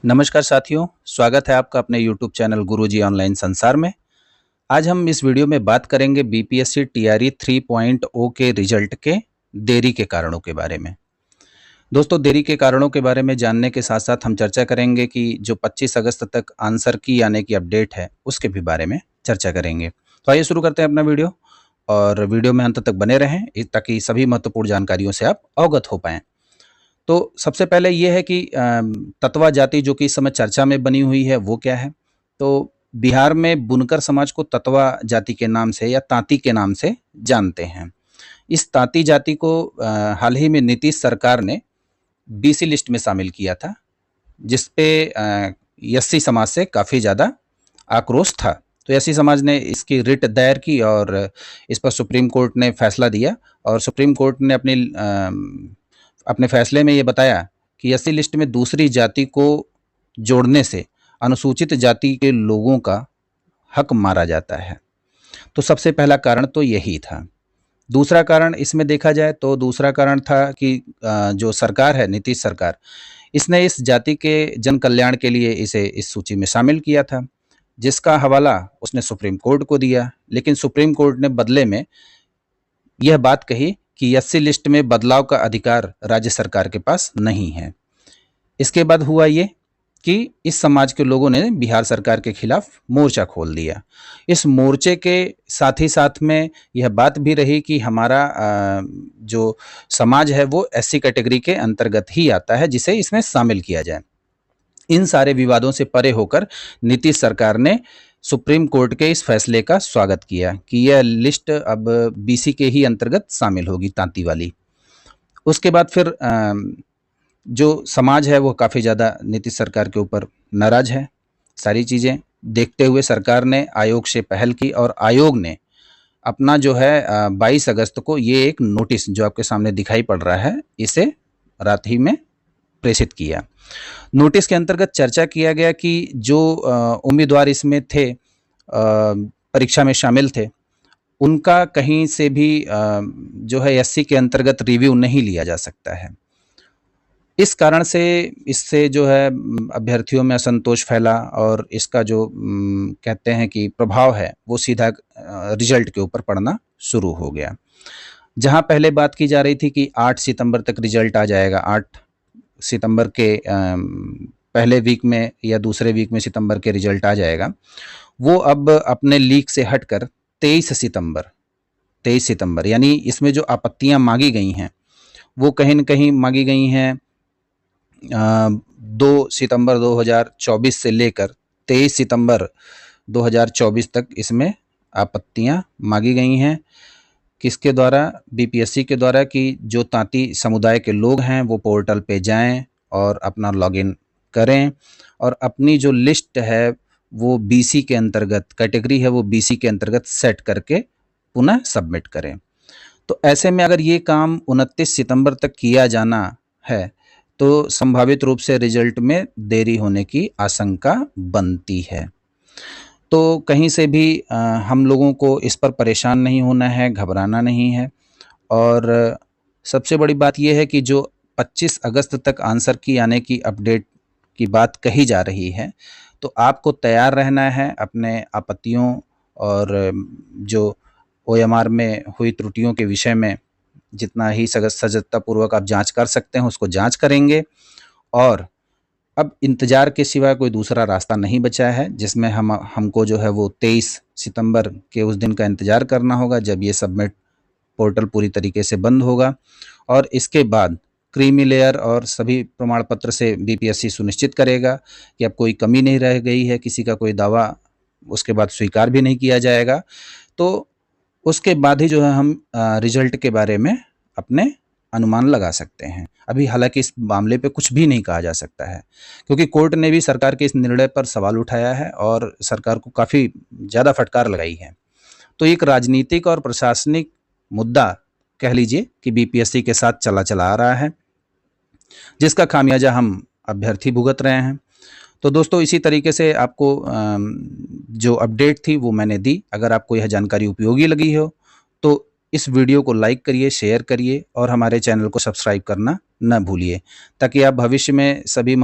नमस्कार साथियों, स्वागत है आपका अपने YouTube चैनल गुरुजी ऑनलाइन संसार में। आज हम इस वीडियो में बात करेंगे बीपीएससी टीआरई 3.0 के रिजल्ट के देरी के कारणों के बारे में। दोस्तों, देरी के कारणों के बारे में जानने के साथ साथ हम चर्चा करेंगे कि जो 25 अगस्त तक आंसर की यानी कि अपडेट है, उसके भी बारे में चर्चा करेंगे। तो आइए शुरू करते हैं अपना वीडियो और वीडियो में अंत तक बने रहें ताकि सभी महत्वपूर्ण जानकारियों से आप अवगत हो पाएँ। तो सबसे पहले ये है कि ततवा जाति जो कि इस समय चर्चा में बनी हुई है वो क्या है? तो बिहार में बुनकर समाज को ततवा जाति के नाम से या तांती के नाम से जानते हैं। इस तांती जाति को हाल ही में नीतीश सरकार ने बीसी लिस्ट में शामिल किया था, जिस पे एससी समाज से काफ़ी ज़्यादा आक्रोश था। तो एससी समाज ने इसकी रिट दायर की और इस पर सुप्रीम कोर्ट ने फैसला दिया और सुप्रीम कोर्ट ने अपने फैसले में ये बताया कि एससी लिस्ट में दूसरी जाति को जोड़ने से अनुसूचित जाति के लोगों का हक मारा जाता है। तो सबसे पहला कारण तो यही था। दूसरा कारण इसमें देखा जाए तो दूसरा कारण था कि जो सरकार है, नीतीश सरकार, इसने इस जाति के जन कल्याण के लिए इसे इस सूची में शामिल किया था, जिसका हवाला उसने सुप्रीम कोर्ट को दिया। लेकिन सुप्रीम कोर्ट ने बदले में यह बात कही कि एससी लिस्ट में बदलाव का अधिकार राज्य सरकार के पास नहीं है। इसके बाद हुआ ये कि इस समाज के लोगों ने बिहार सरकार के खिलाफ मोर्चा खोल दिया। इस मोर्चे के साथ ही साथ में यह बात भी रही कि हमारा जो समाज है वो एससी कैटेगरी के अंतर्गत ही आता है, जिसे इसमें शामिल किया जाए। इन सारे विवादों से परे होकर नीतीश सरकार ने सुप्रीम कोर्ट के इस फैसले का स्वागत किया कि यह लिस्ट अब बीसी के ही अंतर्गत शामिल होगी, तांती वाली। उसके बाद फिर जो समाज है वो काफ़ी ज़्यादा नीतीश सरकार के ऊपर नाराज है। सारी चीज़ें देखते हुए सरकार ने आयोग से पहल की और आयोग ने अपना जो है 22 अगस्त को ये एक नोटिस जो आपके सामने दिखाई पड़ रहा है, इसे रात ही में प्रेषित किया। नोटिस के अंतर्गत चर्चा किया गया कि जो उम्मीदवार इसमें थे, परीक्षा में शामिल थे, उनका कहीं से भी जो है एससी के अंतर्गत रिव्यू नहीं लिया जा सकता है। इस कारण से इससे जो है अभ्यर्थियों में असंतोष फैला और इसका जो कहते हैं कि प्रभाव है वो सीधा रिजल्ट के ऊपर पड़ना शुरू हो गया। जहां पहले बात की जा रही थी कि 8 सितंबर तक रिजल्ट आ जाएगा, 8 सितंबर के पहले वीक में या दूसरे वीक में सितंबर के रिजल्ट आ जाएगा, वो अब अपने लीक से हटकर 23 सितंबर यानी इसमें जो आपत्तियां मांगी गई हैं वो कहीं न कहीं मांगी गई हैं 2 सितंबर 2024 से लेकर 23 सितंबर 2024 तक इसमें आपत्तियां मांगी गई हैं। किसके द्वारा? बीपीएससी के द्वारा कि जो तांती समुदाय के लोग हैं वो पोर्टल पे जाएं और अपना लॉगिन करें और अपनी जो लिस्ट है वो बीसी के अंतर्गत, कैटेगरी है वो बीसी के अंतर्गत सेट करके पुनः सबमिट करें। तो ऐसे में अगर ये काम 29 सितंबर तक किया जाना है तो संभावित रूप से रिजल्ट में देरी होने की आशंका बनती है। तो कहीं से भी हम लोगों को इस पर परेशान नहीं होना है, घबराना नहीं है। और सबसे बड़ी बात यह है कि जो 25 अगस्त तक आंसर की आने की अपडेट की बात कही जा रही है, तो आपको तैयार रहना है अपने आपत्तियों और जो ओएमआर में हुई त्रुटियों के विषय में जितना ही सजगतापूर्वक आप जांच कर सकते हैं उसको जांच करेंगे। और अब इंतज़ार के सिवा कोई दूसरा रास्ता नहीं बचा है, जिसमें हमको जो है वो 23 सितंबर के उस दिन का इंतज़ार करना होगा जब ये सबमिट पोर्टल पूरी तरीके से बंद होगा। और इसके बाद क्रीमी लेयर और सभी प्रमाण पत्र से बीपीएससी सुनिश्चित करेगा कि अब कोई कमी नहीं रह गई है, किसी का कोई दावा उसके बाद स्वीकार भी नहीं किया जाएगा। तो उसके बाद ही जो है हम रिजल्ट के बारे में अपने अनुमान लगा सकते हैं। अभी हालांकि इस मामले पे कुछ भी नहीं कहा जा सकता है, क्योंकि कोर्ट ने भी सरकार के इस निर्णय पर सवाल उठाया है और सरकार को काफ़ी ज़्यादा फटकार लगाई है। तो एक राजनीतिक और प्रशासनिक मुद्दा कह लीजिए कि बीपीएससी के साथ चला आ रहा है, जिसका खामियाजा हम अभ्यर्थी भुगत रहे हैं। तो दोस्तों, इसी तरीके से आपको जो अपडेट थी वो मैंने दी। अगर आपको यह जानकारी उपयोगी लगी हो तो इस वीडियो को लाइक करिए, शेयर करिए और हमारे चैनल को सब्सक्राइब करना न भूलिए, ताकि आप भविष्य में सभी